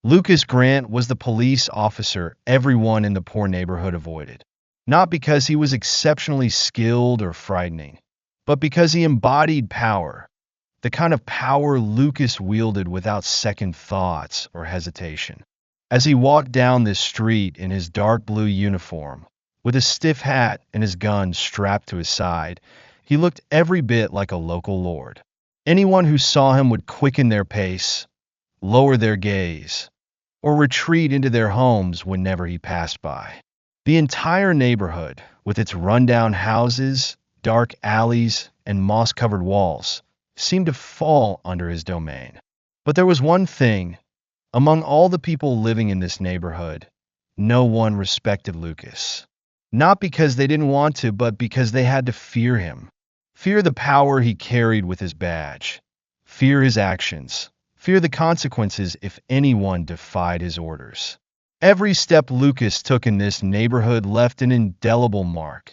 Lucas Grant was the police officer everyone in the poor neighborhood avoided. Not because he was exceptionally skilled or frightening, but because he embodied power, the kind of power Lucas wielded without second thoughts or hesitation. As he walked down this street in his dark blue uniform, with a stiff hat and his gun strapped to his side, he looked every bit like a local lord. Anyone who saw him would quicken their pace, lower their gaze, or retreat into their homes whenever he passed by. The entire neighborhood, with its rundown houses, dark alleys, and moss-covered walls, seemed to fall under his domain. But there was one thing. Among all the people living in this neighborhood, no one respected Lucas. Not because they didn't want to, but because they had to fear him. Fear the power he carried with his badge. Fear his actions. Fear the consequences if anyone defied his orders. Every step Lucas took in this neighborhood left an indelible mark.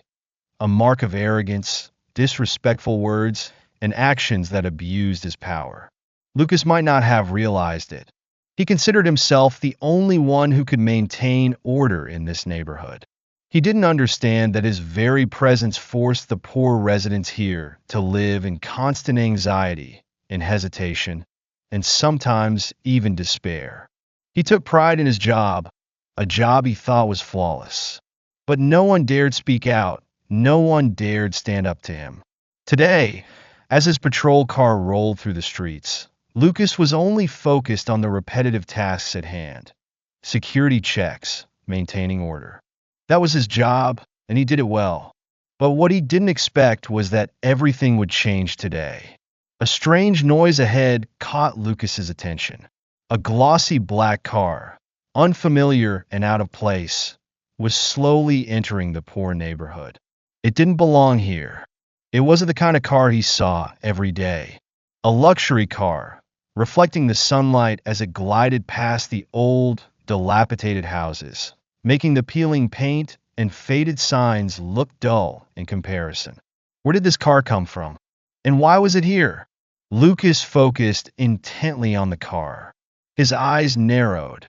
A mark of arrogance, disrespectful words, and actions that abused his power. Lucas might not have realized it. He considered himself the only one who could maintain order in this neighborhood. He didn't understand that his very presence forced the poor residents here to live in constant anxiety, in hesitation, and sometimes even despair. He took pride in his job, a job he thought was flawless. But no one dared speak out, no one dared stand up to him. Today, as his patrol car rolled through the streets, Lucas was only focused on the repetitive tasks at hand. Security checks, maintaining order. That was his job, and he did it well. But what he didn't expect was that everything would change today. A strange noise ahead caught Lucas's attention. A glossy black car, unfamiliar and out of place, was slowly entering the poor neighborhood. It didn't belong here. It wasn't the kind of car he saw every day. A luxury car, reflecting the sunlight as it glided past the old, dilapidated houses, making the peeling paint and faded signs look dull in comparison. Where did this car come from? And why was it here? Lucas focused intently on the car. His eyes narrowed,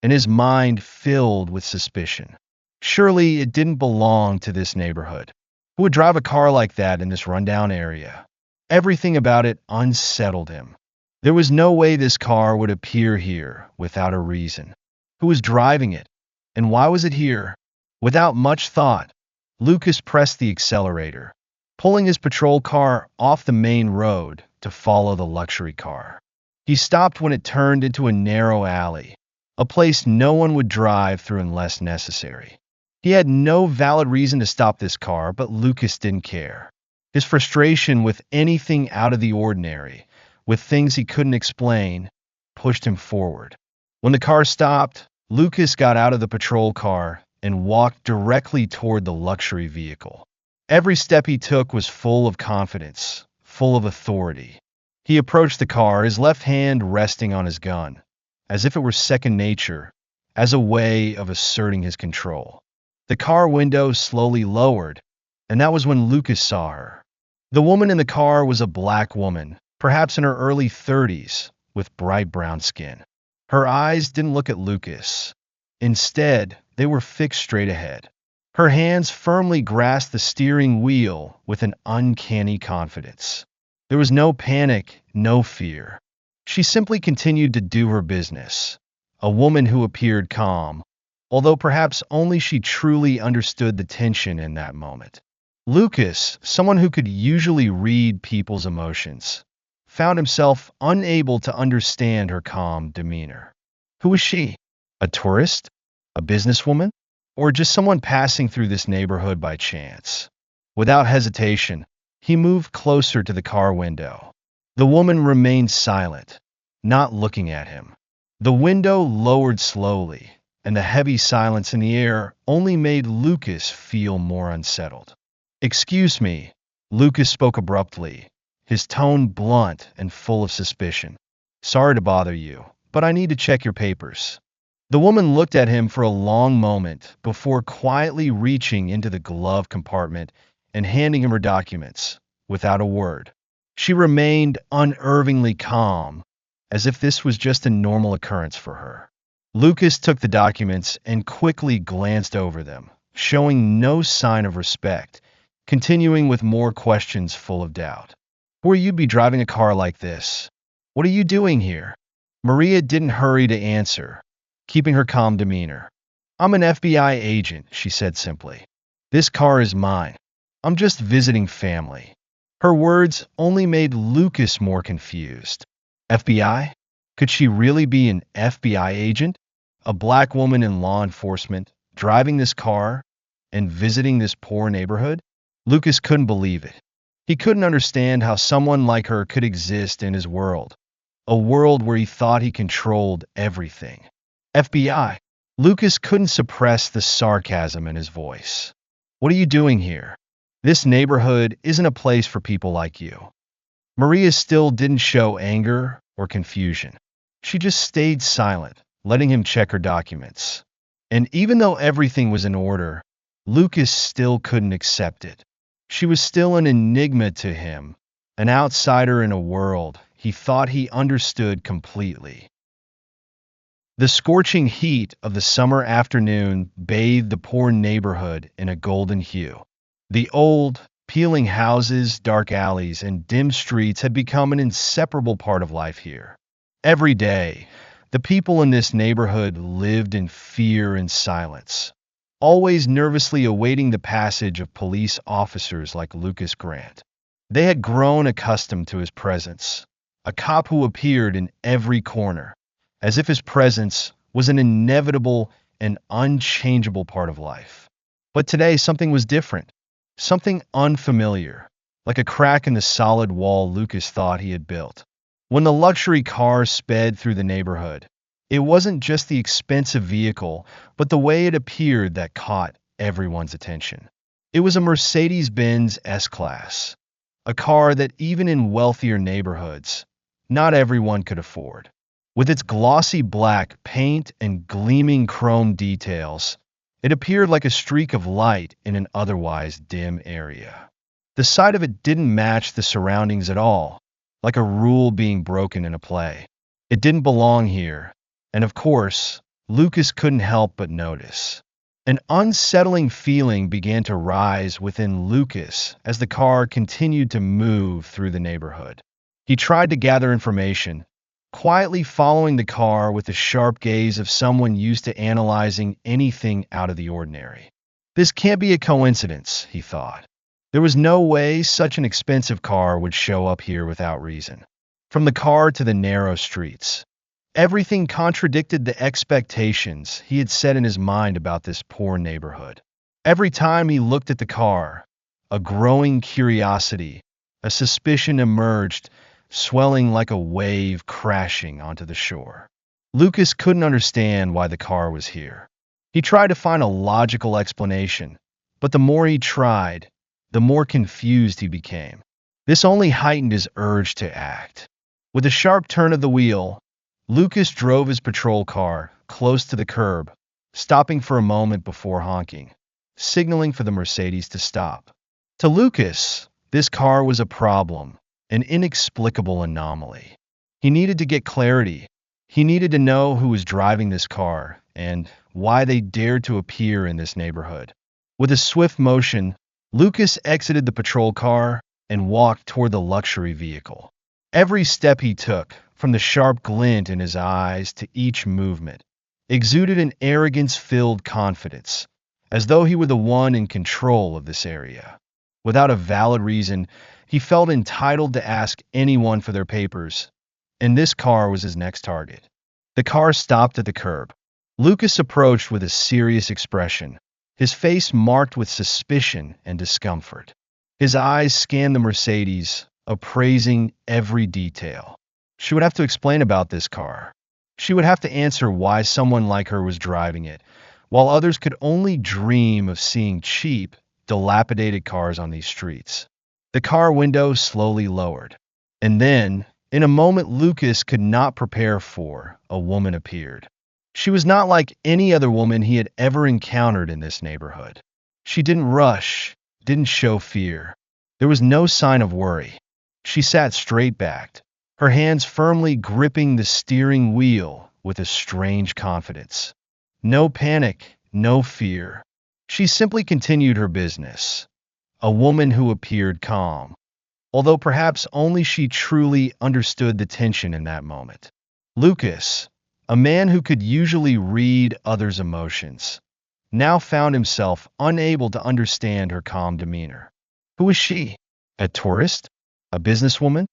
and his mind filled with suspicion. Surely it didn't belong to this neighborhood. Who would drive a car like that in this rundown area? Everything about it unsettled him. There was no way this car would appear here without a reason. Who was driving it? And why was it here? Without much thought, Lucas pressed the accelerator, pulling his patrol car off the main road to follow the luxury car. He stopped when it turned into a narrow alley, a place no one would drive through unless necessary. He had no valid reason to stop this car, but Lucas didn't care. His frustration with anything out of the ordinary, with things he couldn't explain, pushed him forward. When the car stopped, Lucas got out of the patrol car and walked directly toward the luxury vehicle. Every step he took was full of confidence, full of authority. He approached the car, his left hand resting on his gun, as if it were second nature, as a way of asserting his control. The car window slowly lowered, and that was when Lucas saw her. The woman in the car was a black woman, perhaps in her early 30s, with bright brown skin. Her eyes didn't look at Lucas. Instead, they were fixed straight ahead. Her hands firmly grasped the steering wheel with an uncanny confidence. There was no panic, no fear. She simply continued to do her business. A woman who appeared calm, although perhaps only she truly understood the tension in that moment. Lucas, someone who could usually read people's emotions, found himself unable to understand her calm demeanor. Who was she? A tourist? A businesswoman? Or just someone passing through this neighborhood by chance? Without hesitation, he moved closer to the car window. The woman remained silent, not looking at him. The window lowered slowly, and the heavy silence in the air only made Lucas feel more unsettled. "Excuse me," Lucas spoke abruptly, his tone blunt and full of suspicion. "Sorry to bother you, but I need to check your papers." The woman looked at him for a long moment before quietly reaching into the glove compartment and handing him her documents, without a word. She remained unervingly calm, as if this was just a normal occurrence for her. Lucas took the documents and quickly glanced over them, showing no sign of respect, continuing with more questions full of doubt. Who are you be driving a car like this? What are you doing here? Maria didn't hurry to answer, keeping her calm demeanor. I'm an FBI agent, she said simply. This car is mine. I'm just visiting family. Her words only made Lucas more confused. FBI? Could she really be an FBI agent? A black woman in law enforcement, driving this car and visiting this poor neighborhood? Lucas couldn't believe it. He couldn't understand how someone like her could exist in his world, a world where he thought he controlled everything. FBI. Lucas couldn't suppress the sarcasm in his voice. What are you doing here? This neighborhood isn't a place for people like you. Maria still didn't show anger or confusion. She just stayed silent, letting him check her documents. And even though everything was in order, Lucas still couldn't accept it. She was still an enigma to him, an outsider in a world he thought he understood completely. The scorching heat of the summer afternoon bathed the poor neighborhood in a golden hue. The old, peeling houses, dark alleys, and dim streets had become an inseparable part of life here. Every day, the people in this neighborhood lived in fear and silence, always nervously awaiting the passage of police officers like Lucas Grant. They had grown accustomed to his presence, a cop who appeared in every corner, as if his presence was an inevitable and unchangeable part of life. But today something was different, something unfamiliar, like a crack in the solid wall Lucas thought he had built. When the luxury car sped through the neighborhood, it wasn't just the expensive vehicle, but the way it appeared that caught everyone's attention. It was a Mercedes-Benz S-Class, a car that even in wealthier neighborhoods, not everyone could afford. With its glossy black paint and gleaming chrome details, it appeared like a streak of light in an otherwise dim area. The sight of it didn't match the surroundings at all, like a rule being broken in a play. It didn't belong here, and of course, Lucas couldn't help but notice. An unsettling feeling began to rise within Lucas as the car continued to move through the neighborhood. He tried to gather information, quietly following the car with the sharp gaze of someone used to analyzing anything out of the ordinary. This can't be a coincidence, he thought. There was no way such an expensive car would show up here without reason. From the car to the narrow streets, everything contradicted the expectations he had set in his mind about this poor neighborhood. Every time he looked at the car, a growing curiosity, a suspicion emerged, swelling like a wave crashing onto the shore. Lucas couldn't understand why the car was here. He tried to find a logical explanation, but the more he tried, the more confused he became. This only heightened his urge to act. With a sharp turn of the wheel, Lucas drove his patrol car close to the curb, stopping for a moment before honking, signaling for the Mercedes to stop. To Lucas, this car was a problem, an inexplicable anomaly. He needed to get clarity. He needed to know who was driving this car and why they dared to appear in this neighborhood. With a swift motion, Lucas exited the patrol car and walked toward the luxury vehicle. Every step he took, from the sharp glint in his eyes to each movement, exuded an arrogance-filled confidence, as though he were the one in control of this area. Without a valid reason, he felt entitled to ask anyone for their papers, and this car was his next target. The car stopped at the curb. Lucas approached with a serious expression, his face marked with suspicion and discomfort. His eyes scanned the Mercedes, appraising every detail. She would have to explain about this car. She would have to answer why someone like her was driving it, while others could only dream of seeing cheap, dilapidated cars on these streets. The car window slowly lowered. And then, in a moment Lucas could not prepare for, a woman appeared. She was not like any other woman he had ever encountered in this neighborhood. She didn't rush, didn't show fear. There was no sign of worry. She sat straight-backed, her hands firmly gripping the steering wheel with a strange confidence. No panic, no fear. She simply continued her business. A woman who appeared calm, although perhaps only she truly understood the tension in that moment. Lucas, a man who could usually read others' emotions, now found himself unable to understand her calm demeanor. Who was she? A tourist? A businesswoman?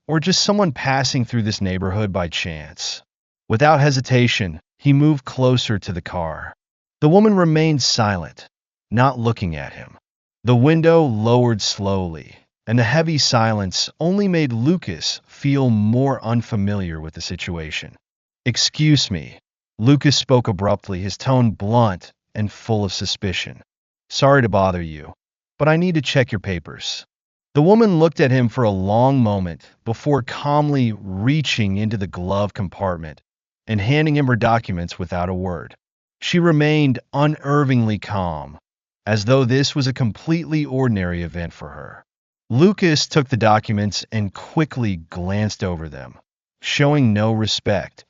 Or just someone passing through this neighborhood by chance? Without hesitation, he moved closer to the car. The woman remained silent, not looking at him. The window lowered slowly, and the heavy silence only made Lucas feel more unfamiliar with the situation. "Excuse me," Lucas spoke abruptly, his tone blunt and full of suspicion. "Sorry to bother you, but I need to check your papers." The woman looked at him for a long moment before calmly reaching into the glove compartment and handing him her documents without a word. She remained unnervingly calm, as though this was a completely ordinary event for her. Lucas took the documents and quickly glanced over them, showing no respect,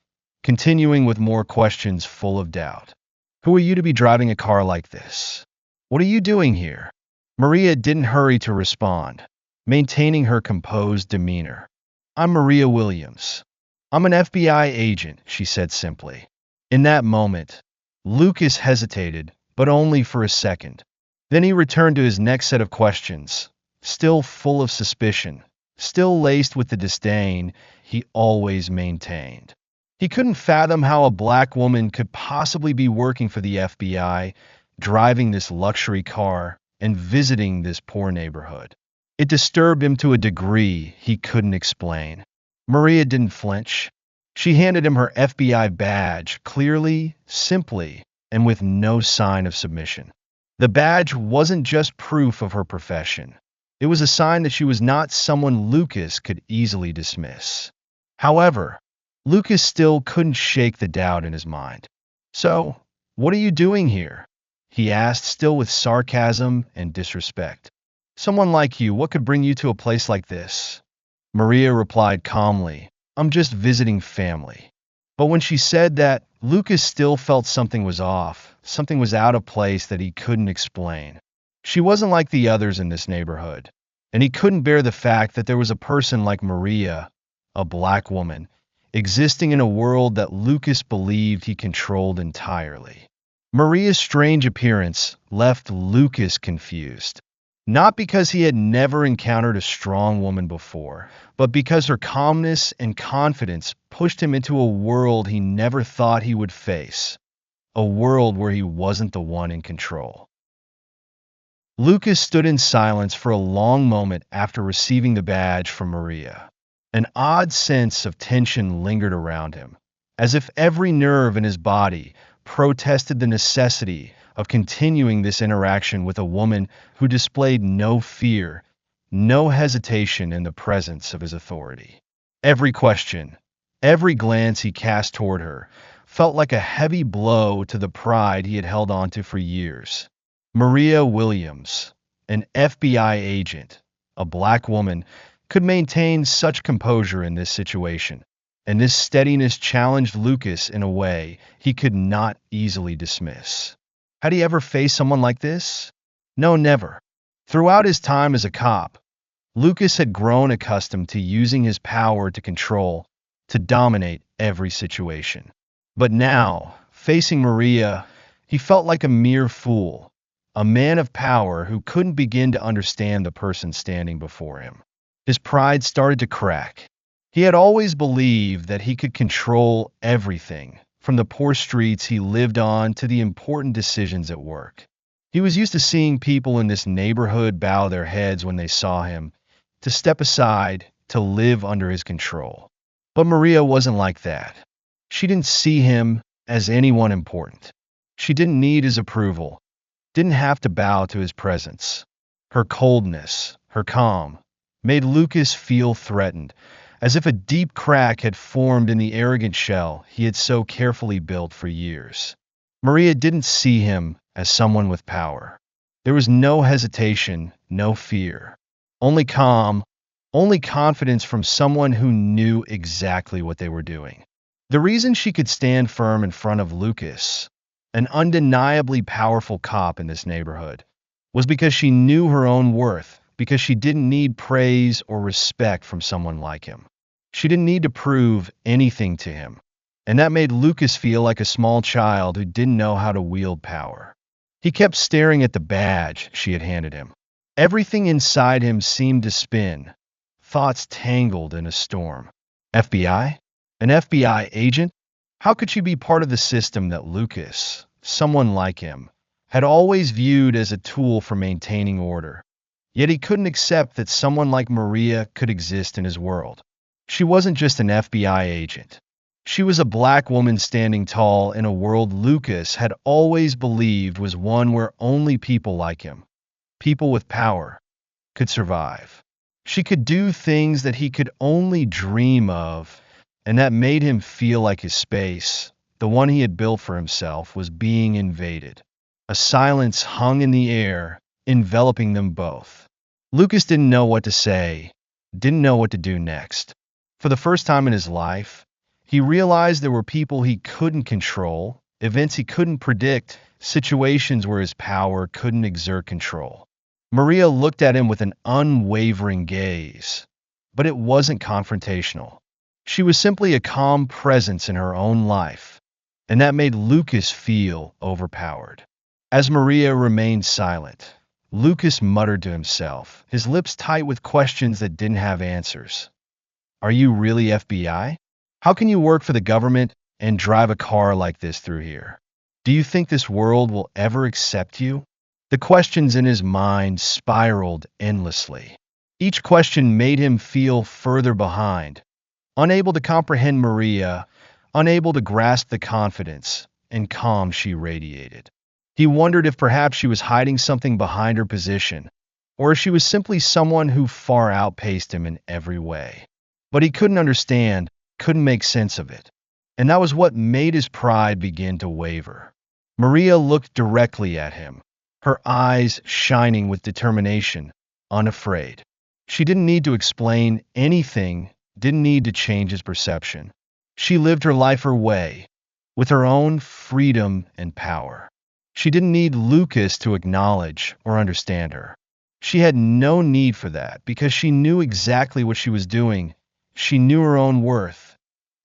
continuing with more questions full of doubt. "Who are you to be driving a car like this? What are you doing here?" Maria didn't hurry to respond, maintaining her composed demeanor. "I'm Maria Williams. I'm an FBI agent," she said simply. In that moment, Lucas hesitated, but only for a second. Then he returned to his next set of questions, still full of suspicion, still laced with the disdain he always maintained. He couldn't fathom how a black woman could possibly be working for the FBI, driving this luxury car, and visiting this poor neighborhood. It disturbed him to a degree he couldn't explain. Maria didn't flinch. She handed him her FBI badge, clearly, simply, and with no sign of submission. The badge wasn't just proof of her profession. It was a sign that she was not someone Lucas could easily dismiss. However, Lucas still couldn't shake the doubt in his mind. "So, what are you doing here?" he asked, still with sarcasm and disrespect. "Someone like you, what could bring you to a place like this?" Maria replied calmly, "I'm just visiting family." But when she said that, Lucas still felt something was off, something was out of place that he couldn't explain. She wasn't like the others in this neighborhood, and he couldn't bear the fact that there was a person like Maria, a black woman, existing in a world that Lucas believed he controlled entirely. Maria's strange appearance left Lucas confused. Not because he had never encountered a strong woman before, but because her calmness and confidence pushed him into a world he never thought he would face. A world where he wasn't the one in control. Lucas stood in silence for a long moment after receiving the badge from Maria. An odd sense of tension lingered around him, as if every nerve in his body protested the necessity of continuing this interaction with a woman who displayed no fear, no hesitation in the presence of his authority. Every question, every glance he cast toward her, felt like a heavy blow to the pride he had held onto for years. Maria Williams, an FBI agent, a black woman, could maintain such composure in this situation, and this steadiness challenged Lucas in a way he could not easily dismiss. Had he ever faced someone like this? No, never. Throughout his time as a cop, Lucas had grown accustomed to using his power to control, to dominate every situation. But now, facing Maria, he felt like a mere fool, a man of power who couldn't begin to understand the person standing before him. His pride started to crack. He had always believed that he could control everything, from the poor streets he lived on to the important decisions at work. He was used to seeing people in this neighborhood bow their heads when they saw him, to step aside, to live under his control. But Maria wasn't like that. She didn't see him as anyone important. She didn't need his approval, didn't have to bow to his presence. Her coldness, her calm, made Lucas feel threatened, as if a deep crack had formed in the arrogant shell he had so carefully built for years. Maria didn't see him as someone with power. There was no hesitation, no fear. Only calm, only confidence from someone who knew exactly what they were doing. The reason she could stand firm in front of Lucas, an undeniably powerful cop in this neighborhood, was because she knew her own worth, because she didn't need praise or respect from someone like him. She didn't need to prove anything to him. And that made Lucas feel like a small child who didn't know how to wield power. He kept staring at the badge she had handed him. Everything inside him seemed to spin, thoughts tangled in a storm. FBI? An FBI agent? How could she be part of the system that Lucas, someone like him, had always viewed as a tool for maintaining order? Yet he couldn't accept that someone like Maria could exist in his world. She wasn't just an FBI agent. She was a black woman standing tall in a world Lucas had always believed was one where only people like him, people with power, could survive. She could do things that he could only dream of, and that made him feel like his space, the one he had built for himself, was being invaded. A silence hung in the air, enveloping them both. Lucas didn't know what to say, didn't know what to do next. For the first time in his life, he realized there were people he couldn't control, events he couldn't predict, situations where his power couldn't exert control. Maria looked at him with an unwavering gaze, but it wasn't confrontational. She was simply a calm presence in her own life, and that made Lucas feel overpowered. As Maria remained silent, Lucas muttered to himself, his lips tight with questions that didn't have answers. Are you really FBI? How can you work for the government and drive a car like this through here? Do you think this world will ever accept you? The questions in his mind spiraled endlessly. Each question made him feel further behind, unable to comprehend Maria, unable to grasp the confidence and calm she radiated. He wondered if perhaps she was hiding something behind her position, or if she was simply someone who far outpaced him in every way. But he couldn't understand, couldn't make sense of it. And that was what made his pride begin to waver. Maria looked directly at him, her eyes shining with determination, unafraid. She didn't need to explain anything, didn't need to change his perception. She lived her life her way, with her own freedom and power. She didn't need Lucas to acknowledge or understand her. She had no need for that because she knew exactly what she was doing. She knew her own worth,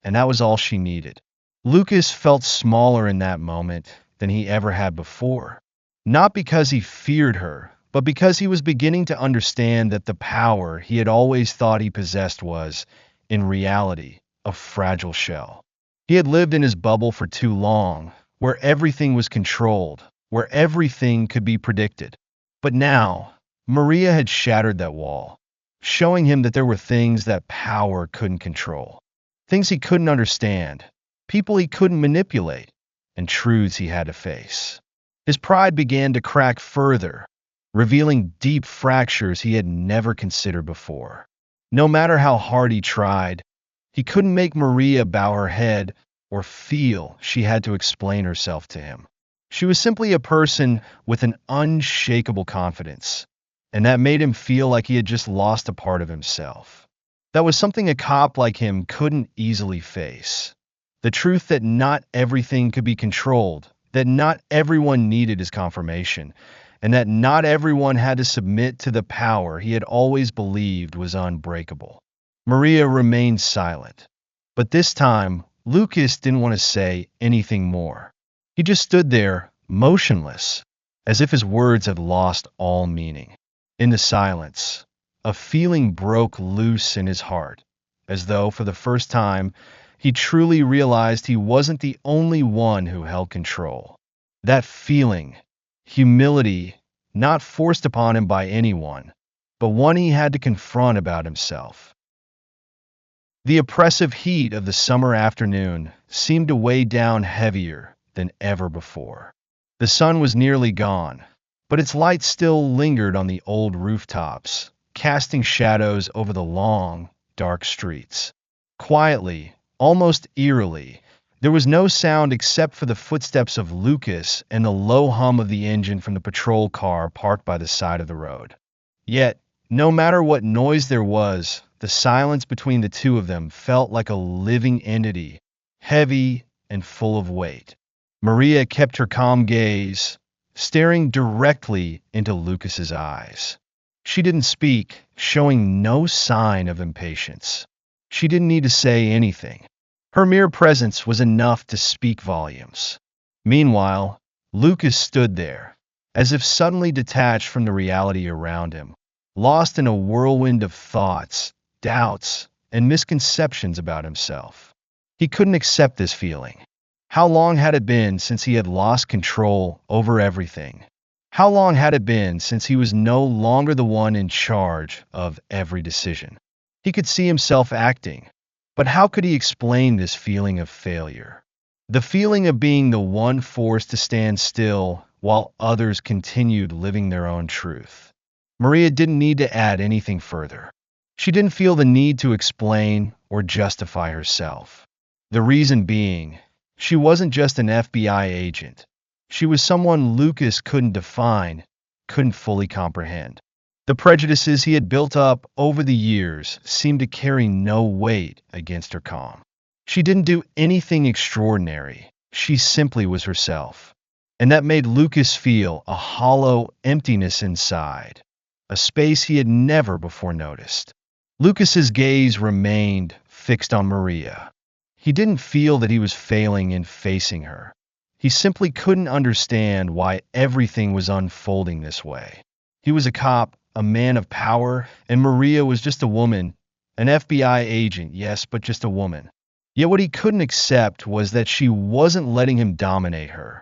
and that was all she needed. Lucas felt smaller in that moment than he ever had before. Not because he feared her, but because he was beginning to understand that the power he had always thought he possessed was, in reality, a fragile shell. He had lived in his bubble for too long, where everything was controlled, where everything could be predicted. But now, Maria had shattered that wall, showing him that there were things that power couldn't control, things he couldn't understand, people he couldn't manipulate, and truths he had to face. His pride began to crack further, revealing deep fractures he had never considered before. No matter how hard he tried, he couldn't make Maria bow her head or feel she had to explain herself to him. She was simply a person with an unshakable confidence, and that made him feel like he had just lost a part of himself. That was something a cop like him couldn't easily face. The truth that not everything could be controlled, that not everyone needed his confirmation, and that not everyone had to submit to the power he had always believed was unbreakable. Maria remained silent, but this time, Lucas didn't want to say anything more. He just stood there, motionless, as if his words had lost all meaning. In the silence, a feeling broke loose in his heart, as though, for the first time, he truly realized he wasn't the only one who held control. That feeling, humility, not forced upon him by anyone, but one he had to confront about himself. The oppressive heat of the summer afternoon seemed to weigh down heavier than ever before. The sun was nearly gone, but its light still lingered on the old rooftops, casting shadows over the long, dark streets. Quietly, almost eerily, there was no sound except for the footsteps of Lucas and the low hum of the engine from the patrol car parked by the side of the road. Yet, no matter what noise there was, the silence between the two of them felt like a living entity, heavy and full of weight. Maria kept her calm gaze, staring directly into Lucas's eyes. She didn't speak, showing no sign of impatience. She didn't need to say anything. Her mere presence was enough to speak volumes. Meanwhile, Lucas stood there, as if suddenly detached from the reality around him, lost in a whirlwind of thoughts, doubts, and misconceptions about himself. He couldn't accept this feeling. How long had it been since he had lost control over everything? How long had it been since he was no longer the one in charge of every decision? He could see himself acting, but how could he explain this feeling of failure? The feeling of being the one forced to stand still while others continued living their own truth. Maria didn't need to add anything further. She didn't feel the need to explain or justify herself. The reason being, she wasn't just an FBI agent. She was someone Lucas couldn't define, couldn't fully comprehend. The prejudices he had built up over the years seemed to carry no weight against her calm. She didn't do anything extraordinary. She simply was herself. And that made Lucas feel a hollow emptiness inside, a space he had never before noticed. Lucas's gaze remained fixed on Maria. He didn't feel that he was failing in facing her. He simply couldn't understand why everything was unfolding this way. He was a cop, a man of power, and Maria was just a woman, an FBI agent, yes, but just a woman. Yet what he couldn't accept was that she wasn't letting him dominate her,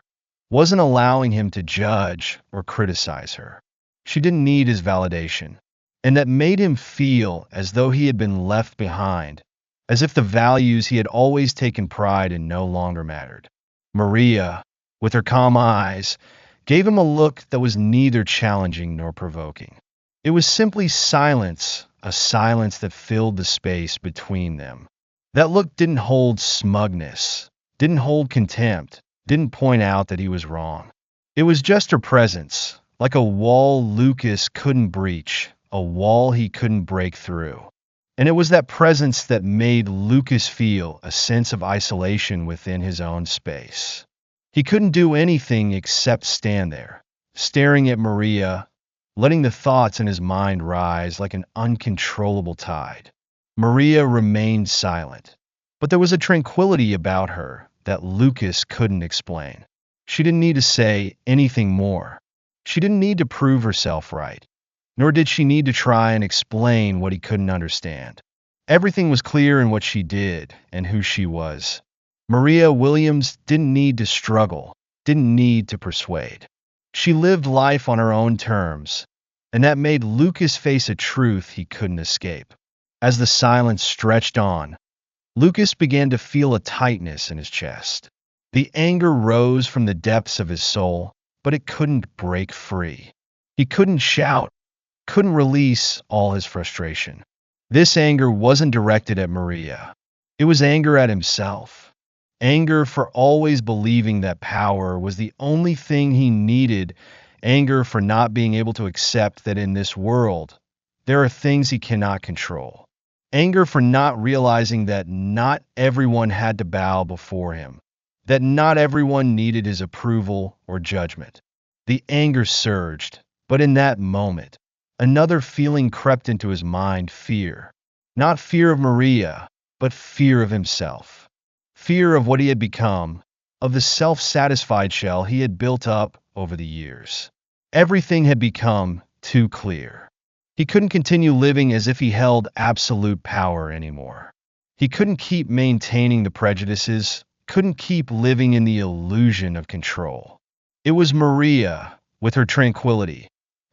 wasn't allowing him to judge or criticize her. She didn't need his validation, and that made him feel as though he had been left behind, as if the values he had always taken pride in no longer mattered. Maria, with her calm eyes, gave him a look that was neither challenging nor provoking. It was simply silence, a silence that filled the space between them. That look didn't hold smugness, didn't hold contempt, didn't point out that he was wrong. It was just her presence, like a wall Lucas couldn't breach, a wall he couldn't break through. And it was that presence that made Lucas feel a sense of isolation within his own space. He couldn't do anything except stand there, staring at Maria, letting the thoughts in his mind rise like an uncontrollable tide. Maria remained silent, but there was a tranquility about her that Lucas couldn't explain. She didn't need to say anything more. She didn't need to prove herself right, nor did she need to try and explain what he couldn't understand. Everything was clear in what she did and who she was. Maria Williams didn't need to struggle, didn't need to persuade. She lived life on her own terms, and that made Lucas face a truth he couldn't escape. As the silence stretched on, Lucas began to feel a tightness in his chest. The anger rose from the depths of his soul, but it couldn't break free. He couldn't shout, couldn't release all his frustration. This anger wasn't directed at Maria. It was anger at himself. Anger for always believing that power was the only thing he needed. Anger for not being able to accept that in this world, there are things he cannot control. Anger for not realizing that not everyone had to bow before him, that not everyone needed his approval or judgment. The anger surged, but in that moment, another feeling crept into his mind, fear. Not fear of Maria, but fear of himself. Fear of what he had become, of the self-satisfied shell he had built up over the years. Everything had become too clear. He couldn't continue living as if he held absolute power anymore. He couldn't keep maintaining the prejudices, couldn't keep living in the illusion of control. It was Maria, with her tranquility,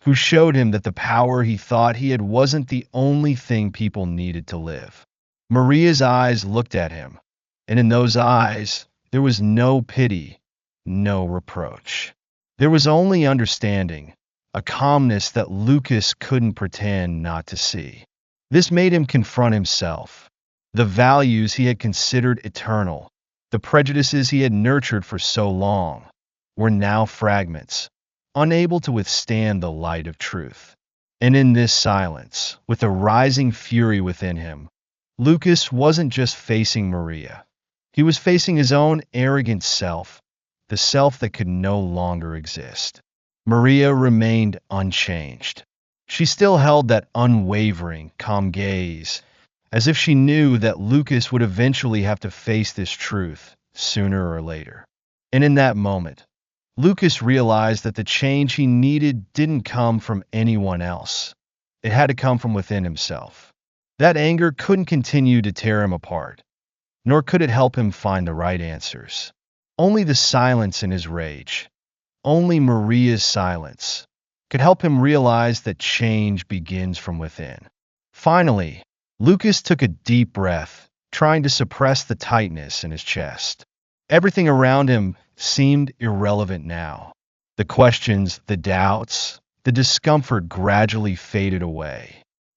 who showed him that the power he thought he had wasn't the only thing people needed to live. Maria's eyes looked at him, and in those eyes, there was no pity, no reproach. There was only understanding, a calmness that Lucas couldn't pretend not to see. This made him confront himself. The values he had considered eternal, the prejudices he had nurtured for so long, were now fragments, unable to withstand the light of truth. And in this silence, with a rising fury within him, Lucas wasn't just facing Maria. He was facing his own arrogant self, the self that could no longer exist. Maria remained unchanged. She still held that unwavering, calm gaze, as if she knew that Lucas would eventually have to face this truth, sooner or later. And in that moment, Lucas realized that the change he needed didn't come from anyone else. It had to come from within himself. That anger couldn't continue to tear him apart, nor could it help him find the right answers. Only the silence in his rage, only Maria's silence, could help him realize that change begins from within. Finally, Lucas took a deep breath, trying to suppress the tightness in his chest. Everything around him seemed irrelevant now. The questions, the doubts, the discomfort gradually faded away.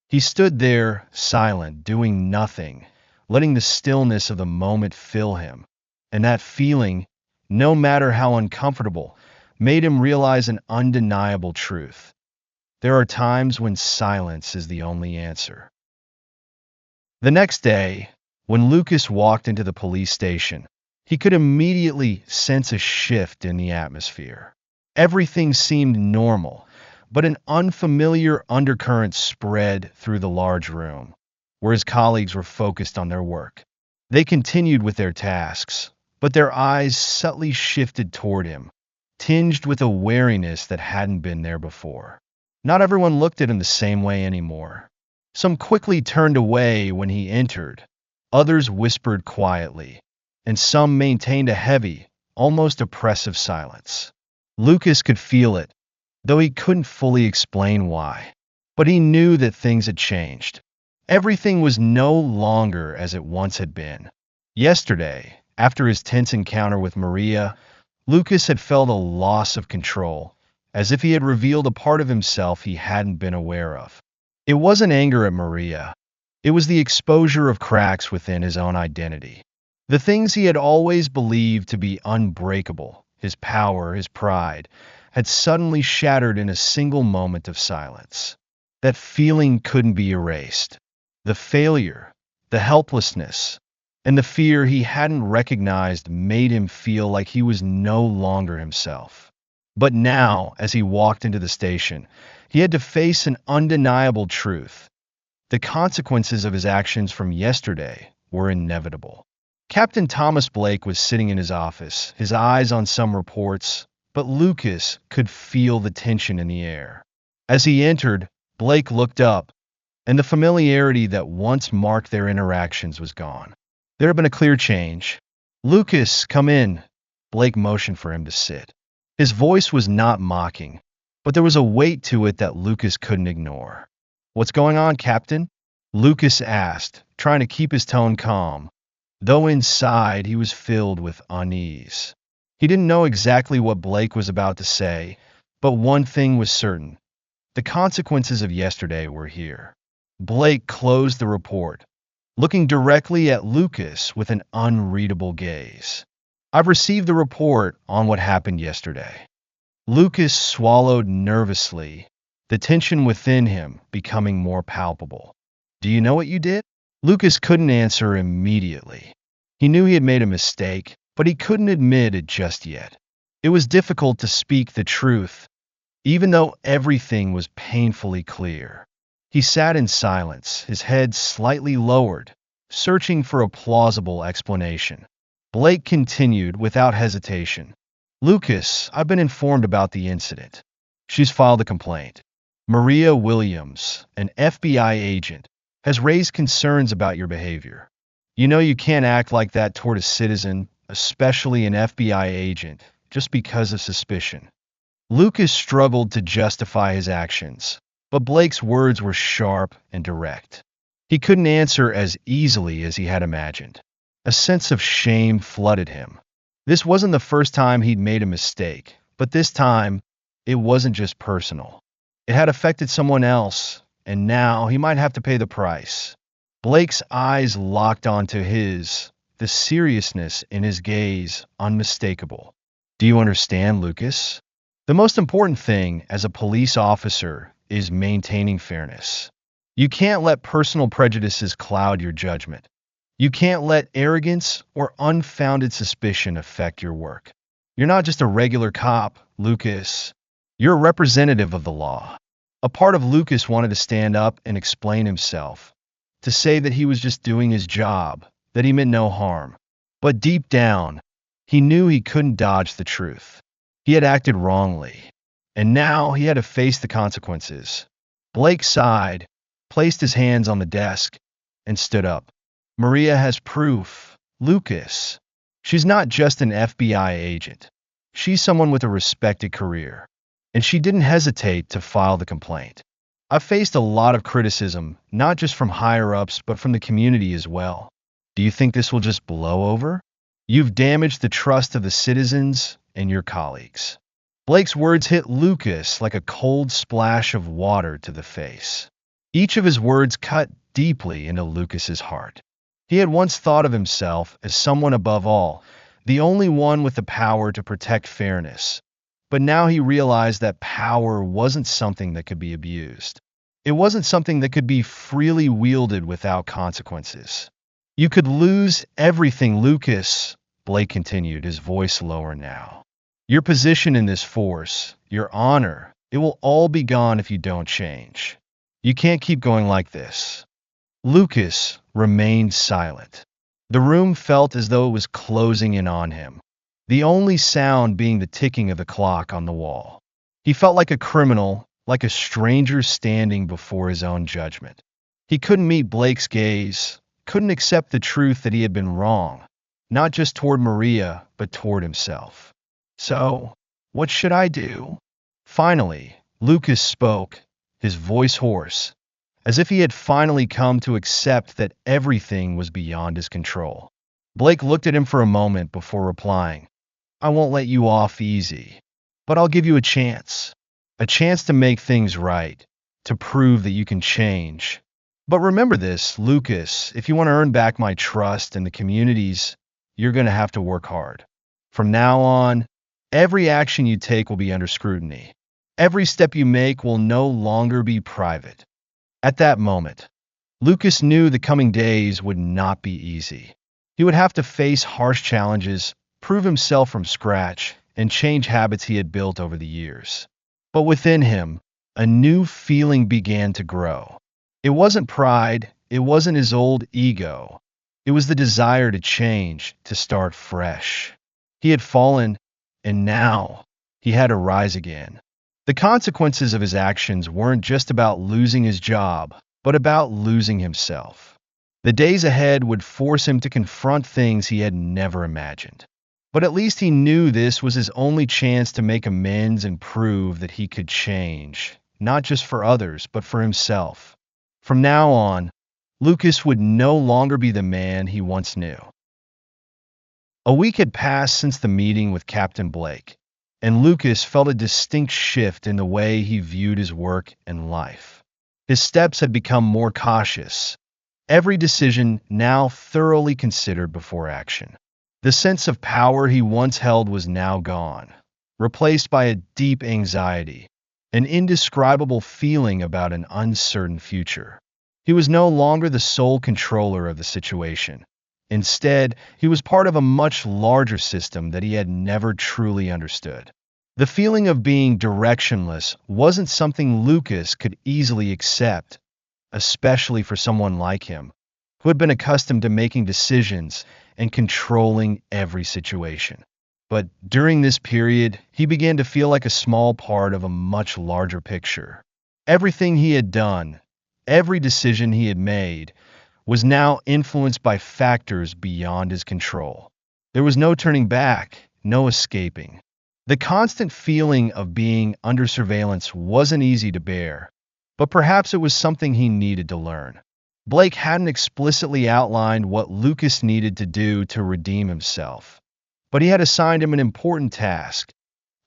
He stood there, silent, doing nothing, letting the stillness of the moment fill him. And that feeling, no matter how uncomfortable, made him realize an undeniable truth. There are times when silence is the only answer. The next day, when Lucas walked into the police station, he could immediately sense a shift in the atmosphere. Everything seemed normal, but an unfamiliar undercurrent spread through the large room, where his colleagues were focused on their work. They continued with their tasks, but their eyes subtly shifted toward him, tinged with a wariness that hadn't been there before. Not everyone looked at him the same way anymore. Some quickly turned away when he entered, others whispered quietly, and some maintained a heavy, almost oppressive silence. Lucas could feel it, though he couldn't fully explain why. But he knew that things had changed. Everything was no longer as it once had been. Yesterday, after his tense encounter with Maria, Lucas had felt a loss of control, as if he had revealed a part of himself he hadn't been aware of. It wasn't anger at Maria. It was the exposure of cracks within his own identity. The things he had always believed to be unbreakable, his power, his pride, had suddenly shattered in a single moment of silence. That feeling couldn't be erased. The failure, the helplessness, and the fear he hadn't recognized made him feel like he was no longer himself. But now, as he walked into the station, he had to face an undeniable truth. The consequences of his actions from yesterday were inevitable. Captain Thomas Blake was sitting in his office, his eyes on some reports, but Lucas could feel the tension in the air. As he entered, Blake looked up, and the familiarity that once marked their interactions was gone. There had been a clear change. "Lucas, come in." Blake motioned for him to sit. His voice was not mocking, but there was a weight to it that Lucas couldn't ignore. "What's going on, Captain?" Lucas asked, trying to keep his tone calm, though inside he was filled with unease. He didn't know exactly what Blake was about to say, but one thing was certain. The consequences of yesterday were here. Blake closed the report, looking directly at Lucas with an unreadable gaze. "I've received the report on what happened yesterday." Lucas swallowed nervously, the tension within him becoming more palpable. "Do you know what you did?" Lucas couldn't answer immediately. He knew he had made a mistake, but he couldn't admit it just yet. It was difficult to speak the truth, even though everything was painfully clear. He sat in silence, his head slightly lowered, searching for a plausible explanation. Blake continued without hesitation. "Lucas, I've been informed about the incident. She's filed a complaint. Maria Williams, an FBI agent, has raised concerns about your behavior. You know you can't act like that toward a citizen, especially an FBI agent, just because of suspicion." Lucas struggled to justify his actions, but Blake's words were sharp and direct. He couldn't answer as easily as he had imagined. A sense of shame flooded him. This wasn't the first time he'd made a mistake, but this time, it wasn't just personal. It had affected someone else, and now he might have to pay the price. Blake's eyes locked onto his, the seriousness in his gaze unmistakable. "Do you understand, Lucas? The most important thing as a police officer is maintaining fairness. You can't let personal prejudices cloud your judgment. You can't let arrogance or unfounded suspicion affect your work. You're not just a regular cop, Lucas. You're a representative of the law. A part of Lucas wanted to stand up and explain himself, to say that he was just doing his job, that he meant no harm. But deep down, he knew he couldn't dodge the truth. He had acted wrongly, and now he had to face the consequences. Blake sighed, placed his hands on the desk, and stood up. Maria has proof. Lucas. She's not just an FBI agent. She's someone with a respected career. And she didn't hesitate to file the complaint. I've faced a lot of criticism, not just from higher-ups, but from the community as well. Do you think this will just blow over? You've damaged the trust of the citizens and your colleagues. Blake's words hit Lucas like a cold splash of water to the face. Each of his words cut deeply into Lucas's heart. He had once thought of himself as someone above all, the only one with the power to protect fairness. But now he realized that power wasn't something that could be abused. It wasn't something that could be freely wielded without consequences. You could lose everything, Lucas, Blake continued, his voice lower now. Your position in this force, your honor, it will all be gone if you don't change. You can't keep going like this. Lucas remained silent. The room felt as though it was closing in on him, the only sound being the ticking of the clock on the wall. He felt like a criminal, like a stranger standing before his own judgment. He couldn't meet Blake's gaze, couldn't accept the truth that he had been wrong, not just toward Maria, but toward himself. So, what should I do? Finally, Lucas spoke, his voice hoarse, as if he had finally come to accept that everything was beyond his control. Blake looked at him for a moment before replying, I won't let you off easy, but I'll give you a chance to make things right, to prove that you can change. But remember this, Lucas, if you want to earn back my trust and the community's, you're going to have to work hard. From now on, every action you take will be under scrutiny. Every step you make will no longer be private. At that moment, Lucas knew the coming days would not be easy. He would have to face harsh challenges, prove himself from scratch, and change habits he had built over the years. But within him, a new feeling began to grow. It wasn't pride, it wasn't his old ego. It was the desire to change, to start fresh. He had fallen, and now he had to rise again. The consequences of his actions weren't just about losing his job, but about losing himself. The days ahead would force him to confront things he had never imagined. But at least he knew this was his only chance to make amends and prove that he could change, not just for others, but for himself. From now on, Lucas would no longer be the man he once knew. A week had passed since the meeting with Captain Blake, and Lucas felt a distinct shift in the way he viewed his work and life. His steps had become more cautious, every decision now thoroughly considered before action. The sense of power he once held was now gone, replaced by a deep anxiety, an indescribable feeling about an uncertain future. He was no longer the sole controller of the situation. Instead, he was part of a much larger system that he had never truly understood. The feeling of being directionless wasn't something Lucas could easily accept, especially for someone like him, who had been accustomed to making decisions and controlling every situation. But during this period, he began to feel like a small part of a much larger picture. Everything he had done, every decision he had made, was now influenced by factors beyond his control. There was no turning back, no escaping. The constant feeling of being under surveillance wasn't easy to bear, but perhaps it was something he needed to learn. Blake hadn't explicitly outlined what Lucas needed to do to redeem himself, but he had assigned him an important task,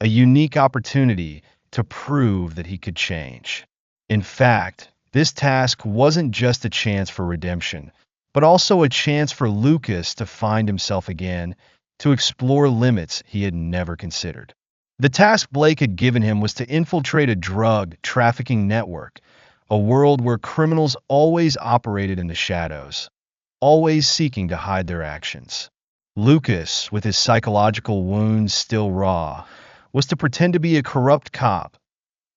a unique opportunity to prove that he could change. In fact, this task wasn't just a chance for redemption, but also a chance for Lucas to find himself again, to explore limits he had never considered. The task Blake had given him was to infiltrate a drug trafficking network, a world where criminals always operated in the shadows, always seeking to hide their actions. Lucas, with his psychological wounds still raw, was to pretend to be a corrupt cop,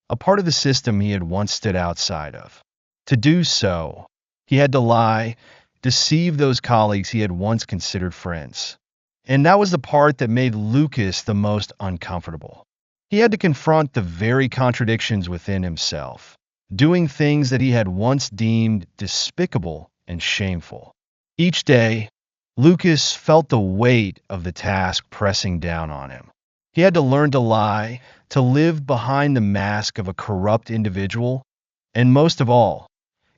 a part of the system he had once stood outside of. To do so, he had to lie, deceive those colleagues he had once considered friends. And that was the part that made Lucas the most uncomfortable. He had to confront the very contradictions within himself, doing things that he had once deemed despicable and shameful. Each day, Lucas felt the weight of the task pressing down on him. He had to learn to lie, to live behind the mask of a corrupt individual, and most of all,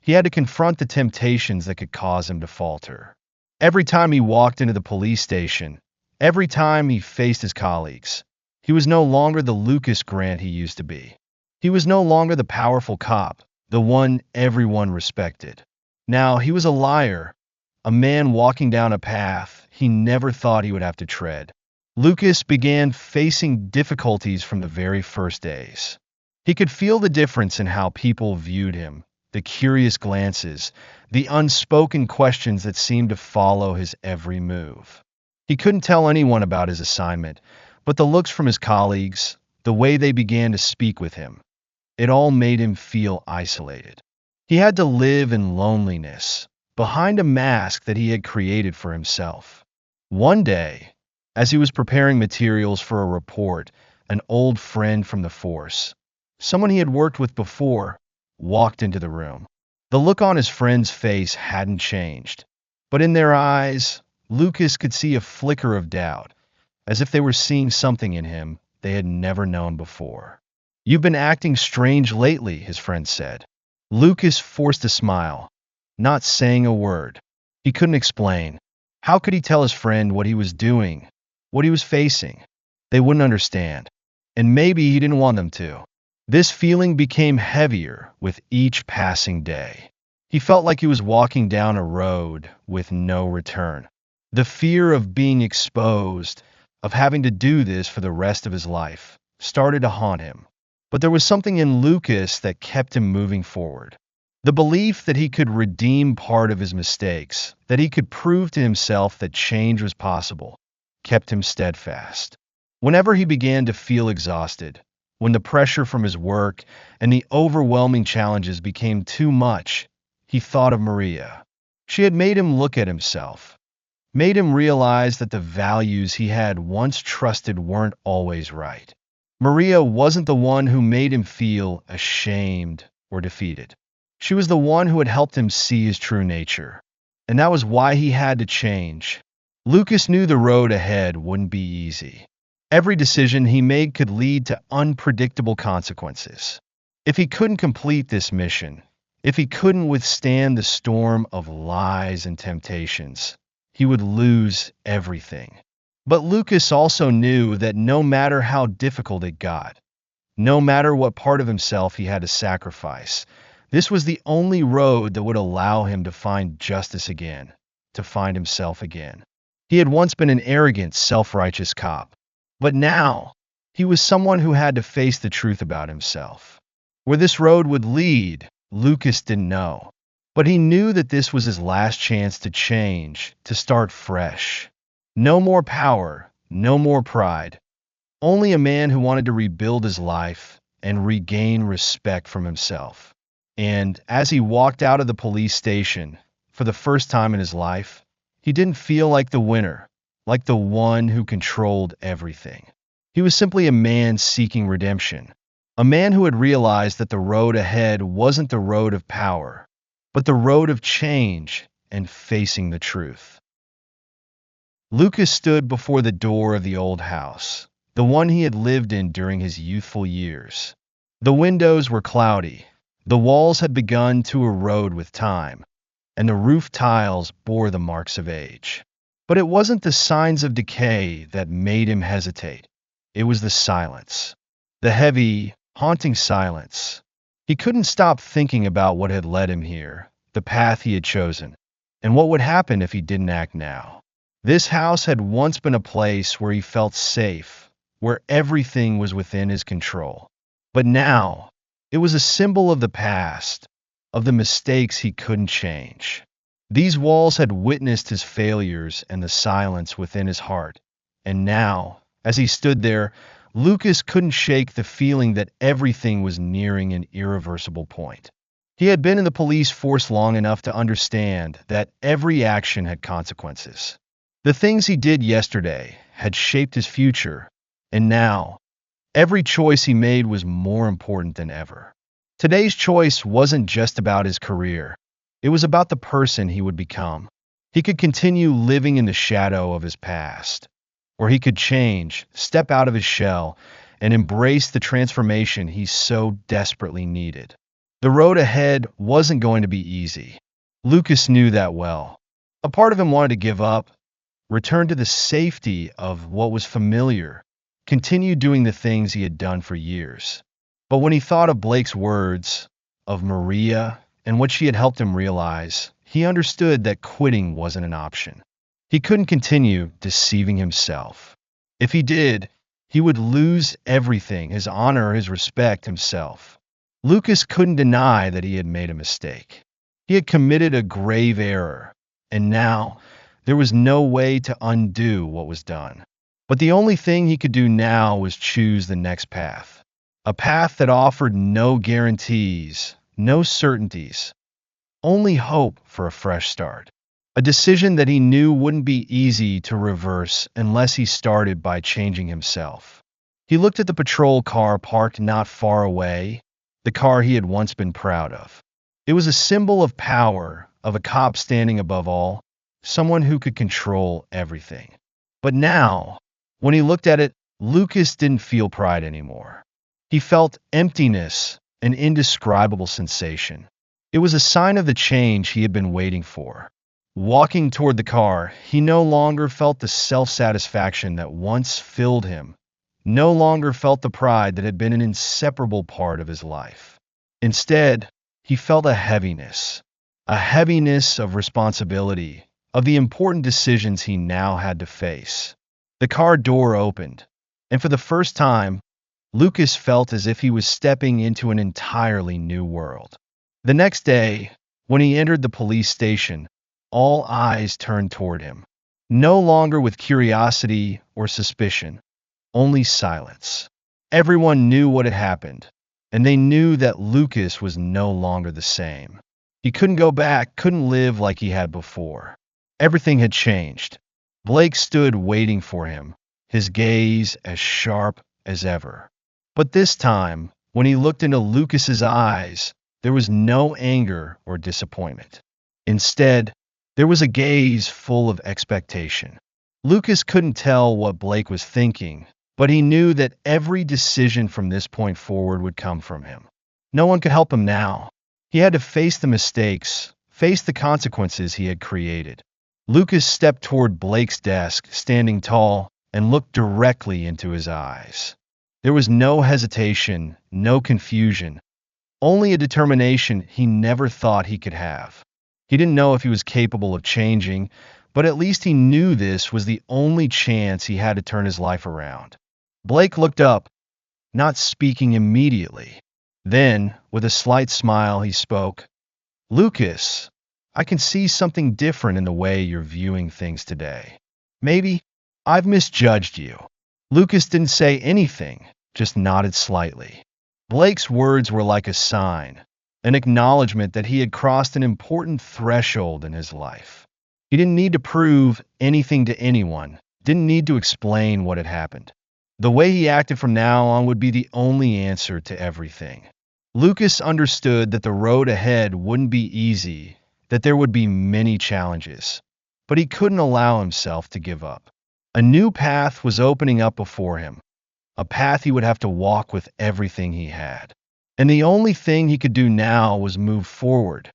he had to confront the temptations that could cause him to falter. Every time he walked into the police station, every time he faced his colleagues, he was no longer the Lucas Grant he used to be. He was no longer the powerful cop, the one everyone respected. Now he was a liar, a man walking down a path he never thought he would have to tread. Lucas began facing difficulties from the very first days. He could feel the difference in how people viewed him, the curious glances, the unspoken questions that seemed to follow his every move. He couldn't tell anyone about his assignment, but the looks from his colleagues, the way they began to speak with him, it all made him feel isolated. He had to live in loneliness, behind a mask that he had created for himself. One day, as he was preparing materials for a report, an old friend from the force, someone he had worked with before, walked into the room. The look on his friend's face hadn't changed, but in their eyes, Lucas could see a flicker of doubt, as if they were seeing something in him they had never known before. "You've been acting strange lately," his friend said. Lucas forced a smile, not saying a word. He couldn't explain. How could he tell his friend what he was doing, what he was facing? They wouldn't understand, and maybe he didn't want them to. This feeling became heavier with each passing day. He felt like he was walking down a road with no return. The fear of being exposed, of having to do this for the rest of his life, started to haunt him. But there was something in Lucas that kept him moving forward. The belief that he could redeem part of his mistakes, that he could prove to himself that change was possible, kept him steadfast. Whenever he began to feel exhausted, when the pressure from his work and the overwhelming challenges became too much, he thought of Maria. She had made him look at himself, made him realize that the values he had once trusted weren't always right. Maria wasn't the one who made him feel ashamed or defeated. She was the one who had helped him see his true nature, and that was why he had to change. Lucas knew the road ahead wouldn't be easy. Every decision he made could lead to unpredictable consequences. If he couldn't complete this mission, if he couldn't withstand the storm of lies and temptations, he would lose everything. But Lucas also knew that no matter how difficult it got, no matter what part of himself he had to sacrifice, this was the only road that would allow him to find justice again, to find himself again. He had once been an arrogant, self-righteous cop, but now he was someone who had to face the truth about himself. Where this road would lead, Lucas didn't know, but he knew that this was his last chance to change, to start fresh. No more power, no more pride. Only a man who wanted to rebuild his life and regain respect from himself. And as he walked out of the police station, for the first time in his life, he didn't feel like the winner, like the one who controlled everything. He was simply a man seeking redemption, a man who had realized that the road ahead wasn't the road of power, but the road of change and facing the truth. Lucas stood before the door of the old house, the one he had lived in during his youthful years. The windows were cloudy, the walls had begun to erode with time, and the roof tiles bore the marks of age. But it wasn't the signs of decay that made him hesitate. It was the silence, the heavy, haunting silence. He couldn't stop thinking about what had led him here, the path he had chosen, and what would happen if he didn't act now. This house had once been a place where he felt safe, where everything was within his control. But now, it was a symbol of the past, of the mistakes he couldn't change. These walls had witnessed his failures and the silence within his heart. And now, as he stood there, Lucas couldn't shake the feeling that everything was nearing an irreversible point. He had been in the police force long enough to understand that every action had consequences. The things he did yesterday had shaped his future, and now, every choice he made was more important than ever. Today's choice wasn't just about his career. It was about the person he would become. He could continue living in the shadow of his past, or he could change, step out of his shell, and embrace the transformation he so desperately needed. The road ahead wasn't going to be easy. Lucas knew that well. A part of him wanted to give up, return to the safety of what was familiar, continue doing the things he had done for years. But when he thought of Blake's words, of Maria, and what she had helped him realize, he understood that quitting wasn't an option. He couldn't continue deceiving himself. If he did, he would lose everything, his honor, his respect, himself. Lucas couldn't deny that he had made a mistake. He had committed a grave error, and now there was no way to undo what was done. But the only thing he could do now was choose the next path. A path that offered no guarantees, no certainties, only hope for a fresh start. A decision that he knew wouldn't be easy to reverse unless he started by changing himself. He looked at the patrol car parked not far away, the car he had once been proud of. It was a symbol of power, of a cop standing above all, someone who could control everything. But now, when he looked at it, Lucas didn't feel pride anymore. He felt emptiness, an indescribable sensation. It was a sign of the change he had been waiting for. Walking toward the car, he no longer felt the self-satisfaction that once filled him, no longer felt the pride that had been an inseparable part of his life. Instead, he felt a heaviness of responsibility, of the important decisions he now had to face. The car door opened, and for the first time, Lucas felt as if he was stepping into an entirely new world. The next day, when he entered the police station, all eyes turned toward him, no longer with curiosity or suspicion, only silence. Everyone knew what had happened, and they knew that Lucas was no longer the same. He couldn't go back, couldn't live like he had before. Everything had changed. Blake stood waiting for him, his gaze as sharp as ever. But this time, when he looked into Lucas's eyes, there was no anger or disappointment. Instead, there was a gaze full of expectation. Lucas couldn't tell what Blake was thinking, but he knew that every decision from this point forward would come from him. No one could help him now. He had to face the mistakes, face the consequences he had created. Lucas stepped toward Blake's desk, standing tall, and looked directly into his eyes. There was no hesitation, no confusion, only a determination he never thought he could have. He didn't know if he was capable of changing, but at least he knew this was the only chance he had to turn his life around. Blake looked up, not speaking immediately. Then, with a slight smile, he spoke. "Lucas, I can see something different in the way you're viewing things today. Maybe I've misjudged you." Lucas didn't say anything, just nodded slightly. Blake's words were like a sign, an acknowledgement that he had crossed an important threshold in his life. He didn't need to prove anything to anyone, didn't need to explain what had happened. The way he acted from now on would be the only answer to everything. Lucas understood that the road ahead wouldn't be easy, that there would be many challenges, but he couldn't allow himself to give up. A new path was opening up before him, a path he would have to walk with everything he had. And the only thing he could do now was move forward,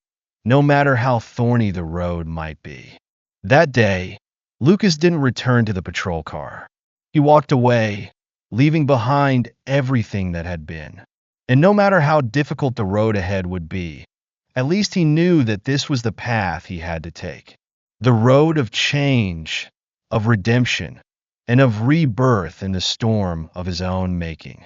no matter how thorny the road might be. That day, Lucas didn't return to the patrol car. He walked away, leaving behind everything that had been. And no matter how difficult the road ahead would be, at least he knew that this was the path he had to take. The road of change, of redemption, and of rebirth in the storm of his own making.